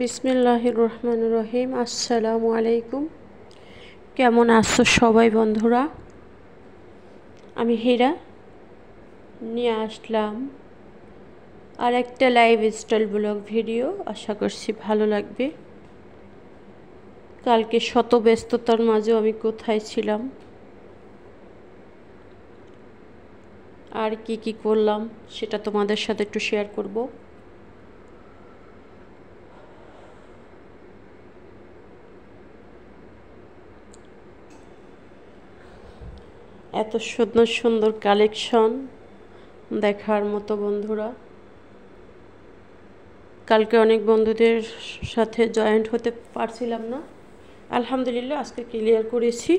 বিসমিল্লাহির রহমানির রহিম। আসসালামু আলাইকুম। কেমন আছো সবাই বন্ধুরা? আমি হীরা নিয়ে আসলাম আর একটা লাইফস্টাইল ব্লগ ভিডিও। আশা করছি ভালো লাগবে। কালকে শত ব্যস্ততার মাঝেও আমি কোথায় ছিলাম আর কি করলাম সেটা তোমাদের সাথে একটু শেয়ার করব। এত সুন্দর সুন্দর কালেকশন দেখার মতো বন্ধুরা। কালকে অনেক বন্ধুদের সাথে জয়েন্ট হতে পারছিলাম না, আলহামদুলিল্লাহ আজকে ক্লিয়ার করেছি।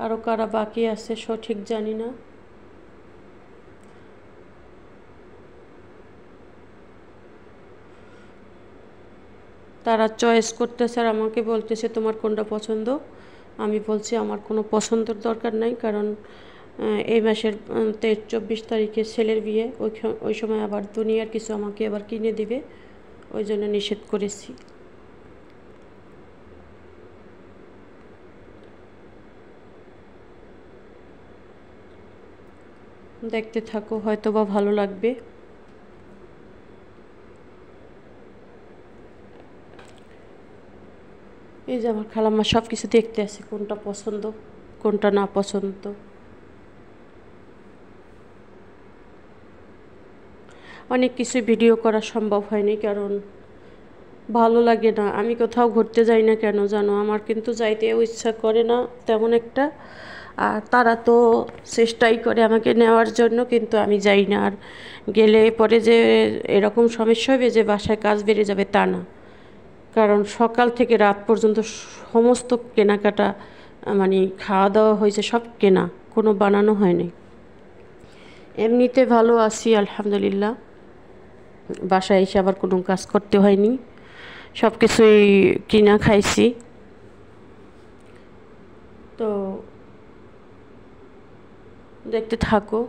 আরও কারা বাকি আছে সঠিক জানি না। তারা চয়েস করতেছে আর আমাকে বলতেছে তোমার কোনটা পছন্দ। আমি বলছি আমার কোনো পছন্দের দরকার নাই, কারণ এই মাসের 24 তারিখে ছেলের বিয়ে, ওই সময় আবার দুনিয়ার কিছু আমাকে আবার কিনে দিবে, ওই জন্য নিষেধ করেছি। দেখতে থাকো, হয়তো বা ভালো লাগবে। এই যে আমার খালাম্মা সব কিছু দেখতে আছে, কোনটা পছন্দ কোনটা না পছন্দ। অনেক কিছু ভিডিও করা সম্ভব হয়নি, কারণ ভালো লাগে না। আমি কোথাও ঘুরতে যাই না কেন জানো, আমার কিন্তু যাইতেও ইচ্ছা করে না তেমন একটা। আর তারা তো চেষ্টাই করে আমাকে নেওয়ার জন্য, কিন্তু আমি যাই না। আর গেলে পরে যে এরকম সমস্যা হবে যে বাসায় কাজ বেড়ে যাবে তা না, কারণ সকাল থেকে রাত পর্যন্ত সমস্ত কেনাকাটা, মানে খাওয়া দাওয়া হয়েছে সব কেনা, কোনো বানানো হয়নি। এমনিতে ভালো আছি আলহামদুলিল্লাহ, বাসায় এসে আবার কোনো কাজ করতে হয়নি, সব কিছুই কিনা খাইছি। তো দেখতে থাকো।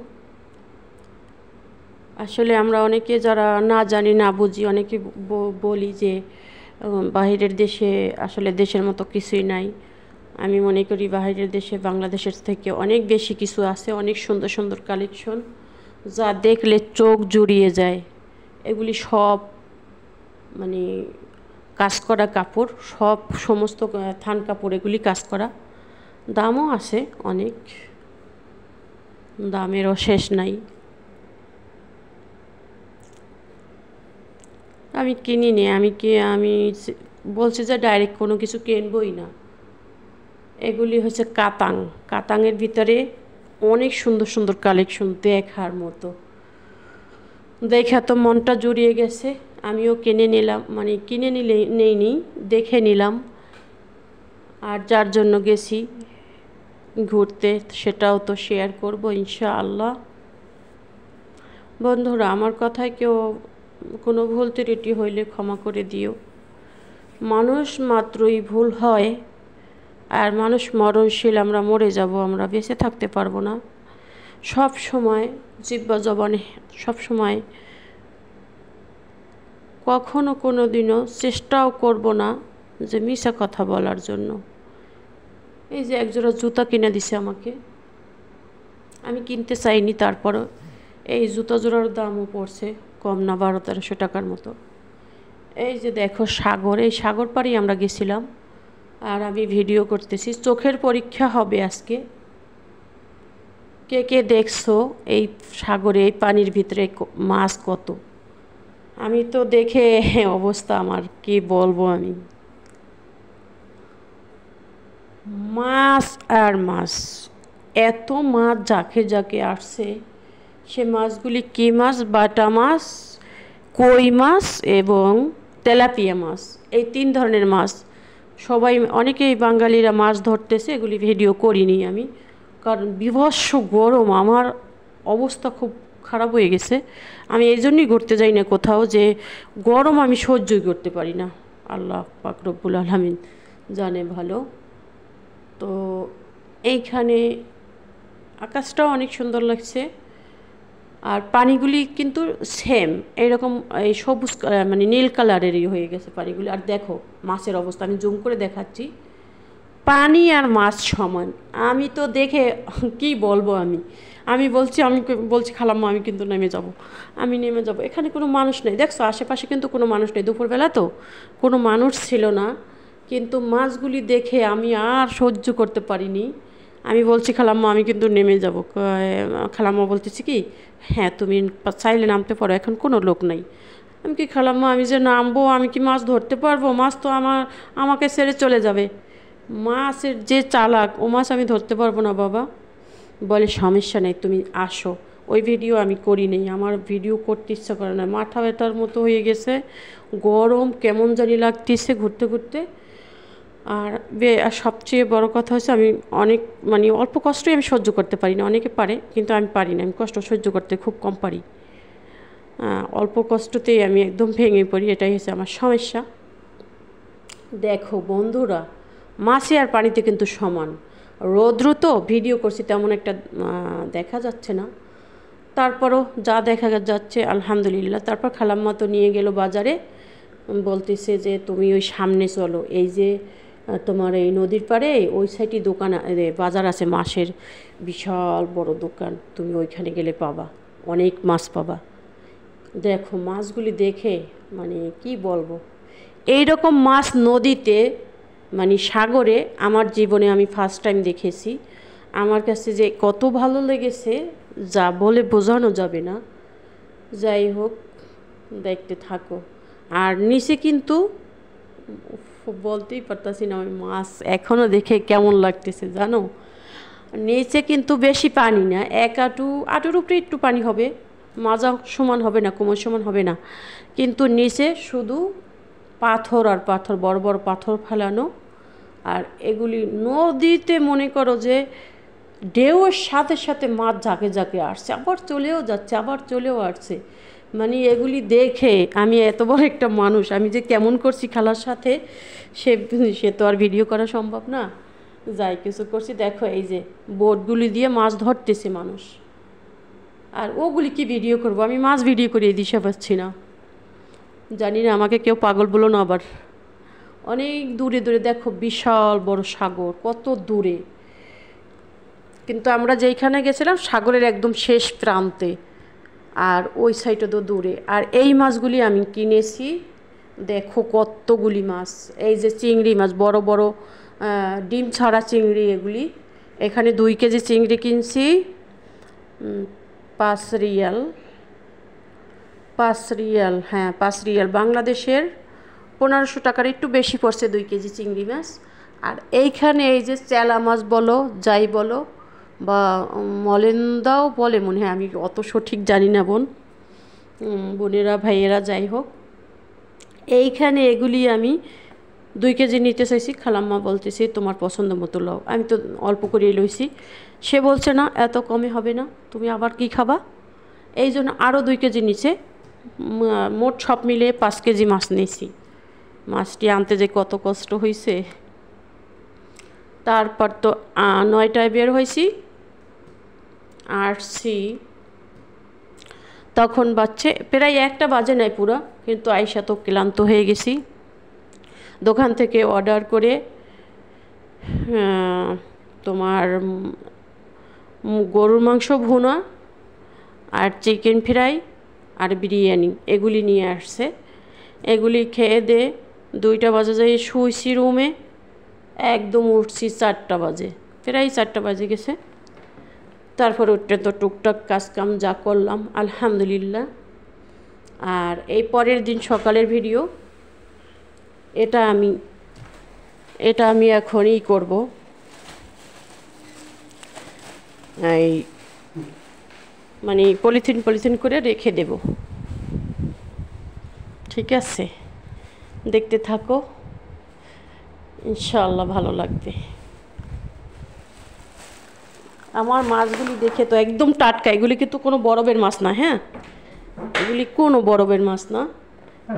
আসলে আমরা অনেকে যারা না জানি না বুঝি, অনেকে বলি যে বাহিরের দেশে আসলে দেশের মতো কিছুই নাই। আমি মনে করি বাহিরের দেশে বাংলাদেশের থেকে অনেক বেশি কিছু আছে, অনেক সুন্দর সুন্দর কালেকশন যা দেখলে চোখ জুড়িয়ে যায়। এগুলি সব মানে কাজ করা কাপড়, সমস্ত থান কাপড়, এগুলি কাজ করা। দামও আছে অনেক, দামেরও শেষ নাই। আমি কিনিনি, আমি বলছি যে ডাইরেক্ট কোনো কিছু কিনবই না। এগুলি হচ্ছে কাতাঙের ভিতরে অনেক সুন্দর সুন্দর কালেকশন দেখার মতো। দেখা তো মনটা জুড়িয়ে গেছে, আমিও কিনে নিলাম, মানে কিনে নেইনি, দেখে নিলাম। আর যার জন্য গেছি ঘুরতে সেটাও তো শেয়ার করব ইনশাআল্লাহ। বন্ধুরা, আমার কথায় কেউ কোনো ভুল ত্রুটি হইলে ক্ষমা করে দিও। মানুষ মাত্রই ভুল হয়, আর মানুষ মরণশীল, আমরা মরে যাব, আমরা বেঁচে থাকতে পারবো না। সব সময় জিহ্বা জবানে সব সময় কখনো কোনো দিনও চেষ্টাও করব না যে মিছা কথা বলার জন্য। এই যে একজোড়া জুতা কিনে দিছে আমাকে, আমি কিনতে চাইনি, তারপরও এই জুতা জোড়ার দামও পড়ছে কম না, 1200-1300 টাকার মতো। এই যে দেখো সাগর, এই সাগর পাড়েই আমরা গেছিলাম, আর আমি ভিডিও করতেছি। চোখের পরীক্ষা হবে আজকে, কে কে দেখছো এই সাগরে, এই পানির ভিতরে মাছ কত। আমি তো দেখে অবস্থা আমার, কি বলবো আমি। মাছ আর মাছ, এত মাছ যাকে যাকে আসছে। সে মাছগুলি কী মাছ? বাটা মাছ, কই মাছ এবং তেলাপিয়া মাছ, এই 3 ধরনের মাছ। সবাই অনেকেই বাঙালিরা মাছ ধরতেছে, এগুলি ভিডিও করিনি আমি, কারণ বিভৎস গরম, আমার অবস্থা খুব খারাপ হয়ে গেছে। আমি এই জন্যই ঘুরতে যাই না কোথাও, যে গরম আমি সহ্যই করতে পারি না। আল্লাহ পাক রব্বুল আলামিন জানে ভালো। তো এইখানে আকাশটাও অনেক সুন্দর লাগছে, আর পানিগুলি কিন্তু সেম এইরকম, এই সবুজ মানে নীল কালারেরই হয়ে গেছে পানিগুলি। আর দেখো মাছের অবস্থা, আমি জুম করে দেখাচ্ছি, পানি আর মাছ সমান। আমি তো দেখে কি বলবো, আমি বলছি খালাম্মা আমি কিন্তু নেমে যাব, আমি নেমে যাব। এখানে কোনো মানুষ নেই, দেখছো আশেপাশে কিন্তু কোনো মানুষ নেই, দুপুরবেলা তো কোনো মানুষ ছিল না। কিন্তু মাছগুলি দেখে আমি আর সহ্য করতে পারিনি। আমি বলছি খালাম্মা আমি কিন্তু নেমে যাব। খালাম্মা বলতেছি কি, হ্যাঁ তুমি চাইলে নামতে পারো, এখন কোনো লোক নাই। আমি কি খালাম্মা আমি যে নামবো আমি কি মাছ ধরতে পারবো? মাছ তো আমাকে ছেড়ে চলে যাবে। মাছের যে চালাক, ও মাছ আমি ধরতে পারবো না বাবা। বলে সমস্যা নেই তুমি আসো। ওই ভিডিও আমি করি নেই, আমার ভিডিও করতে ইচ্ছা করে না, মাথা ব্যথার মতো হয়ে গেছে, গরম কেমন জানি লাগতেছে ঘুরতে ঘুরতে। আর সবচেয়ে বড় কথা হচ্ছে আমি অনেক মানে অল্প কষ্টই আমি সহ্য করতে পারি না, অনেকে পারে কিন্তু আমি পারি না, আমি কষ্ট সহ্য করতে খুব কম পারি। অল্প কষ্টতেই আমি একদম ভেঙে পড়ি, এটাই হচ্ছে আমার সমস্যা। দেখো বন্ধুরা, মাছে আর পানিতে কিন্তু সমান। রৌদ্র তো ভিডিও করছি তেমন একটা দেখা যাচ্ছে না, তারপরও যা দেখা যাচ্ছে আলহামদুলিল্লাহ। তারপর খালাম্মা তো নিয়ে গেল বাজারে, বলতেছে যে তুমি ওই সামনে চলো, এই যে তোমার এই নদীর পাড়ে ওই সাইডে দোকান বাজার আছে মাছের, বিশাল বড় দোকান, তুমি ওইখানে গেলে পাবা, অনেক মাছ পাবা। দেখো মাছগুলি দেখে মানে কি বলবো, এই রকম মাছ নদীতে মানে সাগরে আমার জীবনে আমি ফার্স্ট টাইম দেখেছি। আমার কাছে যে কত ভালো লেগেছে যা বলে বোঝানো যাবে না। যাই হোক দেখতে থাকো। আর নিচে কিন্তু বলতেই পারতাছি না, ওই মাছ এখনও দেখে কেমন লাগতেছে জানো। নিচে কিন্তু বেশি পানি না, আঁটুর উপরে একটু পানি হবে, মাজা সমান হবে না, কোমর সমান হবে না, কিন্তু নিচে শুধু পাথর আর পাথর, বড় বড় পাথর ফেলানো। আর এগুলি নদীতে মনে করো যে ঢেউয়ের সাথে সাথে মাছ ঝাঁকে ঝাঁকে আসছে, আবার চলেও যাচ্ছে, আবার চলেও আসছে। মানে এগুলি দেখে আমি এত বড় একটা মানুষ, আমি যে কেমন করছি খালার সাথে, সে তো আর ভিডিও করা সম্ভব না, যাই কিছু করছি। দেখো এই যে বোটগুলি দিয়ে মাছ ধরতেছে মানুষ, আর ওগুলি কি ভিডিও করব, আমি মাছ ভিডিও করিয়ে দিশা পাচ্ছি না। জানি না আমাকে কেউ পাগল বলো না আবার। অনেক দূরে দূরে দেখো বিশাল বড় সাগর, কত দূরে, কিন্তু আমরা যেইখানে গেছিলাম সাগরের একদম শেষ প্রান্তে, আর ওই সাইডে তো দূরে। আর এই মাছগুলি আমি কিনেছি, দেখো কতগুলি মাছ, এই যে চিংড়ি মাছ, বড় বড় ডিম ছাড়া চিংড়ি এগুলি। এখানে 2 কেজি চিংড়ি কিনছি, 5 রিয়াল, 5 রিয়াল, হ্যাঁ 5 রিয়াল, বাংলাদেশের 1500 টাকার একটু বেশি পড়ছে 2 কেজি চিংড়ি মাছ। আর এইখানে এই যে চেলা মাছ বলো যাই বলো, বা মলেন্দাও বলে মনে হয়, আমি অত সঠিক জানি না বোনেরা ভাইয়েরা যাই হোক, এইখানে এগুলি আমি 2 কেজি নিতে চাইছি। খালাম্মা বলতেছি তোমার পছন্দ মতো লও, আমি তো অল্প করেই লইছি। সে বলছে না এত কমে হবে না, তুমি আবার কি খাবা, এই জন্য আরও 2 কেজি নিচে, মোট সব মিলিয়ে 5 কেজি মাছ নিয়েছি। মাছটি আনতে যে কত কষ্ট হয়েছে। তারপর তো 9টায় বের হয়েছি, আসছি তখন বাজছে প্রায় 1টা বাজে নাই পুরো, কিন্তু আইসা তো ক্লান্ত হয়ে গেছি। দোকান থেকে অর্ডার করে তোমার গরুর মাংস ভুনা আর চিকেন ফ্রাই আর বিরিয়ানি এগুলি নিয়ে আসছে। এগুলি খেয়ে দে 2টা বাজে যাই শুয়েছি রুমে, একদম উঠছি 4টা বাজে, প্রায় 4টা বাজে গেছে। তারপর উঠতে তো টুকটাক কাজকাম যা করলাম আলহামদুলিল্লাহ। আর এই পরের দিন সকালের ভিডিও, এটা আমি এখনই করব। এই মানে পলিথিন করে রেখে দেব, ঠিক আছে? দেখতে থাকো, ইনশাআল্লাহ ভালো লাগবে। আমার মাছগুলি দেখে তো একদম টাটকা, এগুলি কিন্তু কোনো বরফের মাছ না, হ্যাঁ এগুলি কোনো বরফের মাছ না,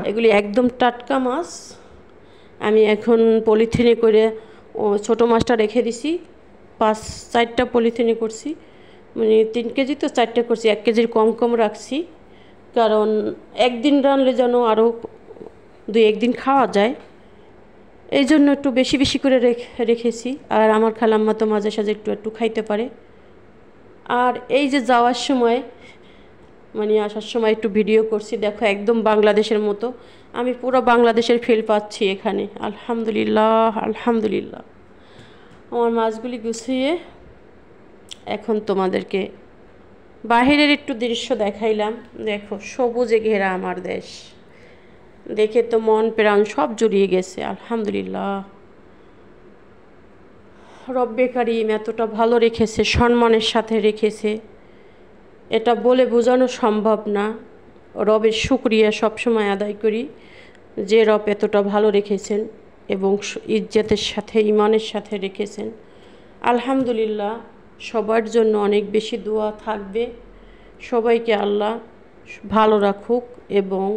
এগুলি একদম টাটকা মাছ। আমি এখন পলিথিনে করে ছোটো মাছটা রেখে দিছি, 4টা পলিথিনে করছি, মানে 3 কেজি তো 4টা করছি, 1 কেজির কম কম রাখছি, কারণ একদিন রানলে যেন আরও 2-1 দিন খাওয়া যায়, এই জন্য একটু বেশি বেশি করে রেখেছি। আর আমার খালাম্মা তো মাঝে সাঝে একটু একটু খাইতে পারে। আর এই যে যাওয়ার সময় মানে আসার সময় একটু ভিডিও করছি, দেখো একদম বাংলাদেশের মতো, আমি পুরো বাংলাদেশের ফিল পাচ্ছি এখানে। আলহামদুলিল্লাহ আলহামদুলিল্লাহ। আমার মাছগুলি গুছিয়ে এখন তোমাদেরকে বাহিরের একটু দৃশ্য দেখাইলাম। দেখো সবুজে ঘেরা আমার দেশ, দেখে তো মন প্রাণ সব জুড়িয়ে গেছে। আলহামদুলিল্লাহ, রব্বে কারিম এতটা ভালো রেখেছে, সম্মানের সাথে রেখেছে, এটা বলে বোঝানো সম্ভব না। রবের শুকরিয়া সবসময় আদায় করি যে রব এতটা ভালো রেখেছেন এবং ইজ্জতের সাথে ইমানের সাথে রেখেছেন। আলহামদুলিল্লাহ, সবার জন্য অনেক বেশি দোয়া থাকবে। সবাইকে আল্লাহ ভালো রাখুক এবং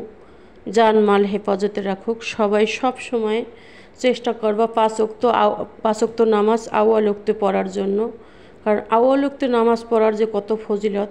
জানমাল হেফাজতে রাখুক। সবাই সব সময় চেষ্টা করবা 5 ওয়াক্ত নামাজ আউয়াল ওক্তে পড়ার জন্য, কারণ আউয়াল ওক্তে নামাজ পড়ার যে কত ফজিলত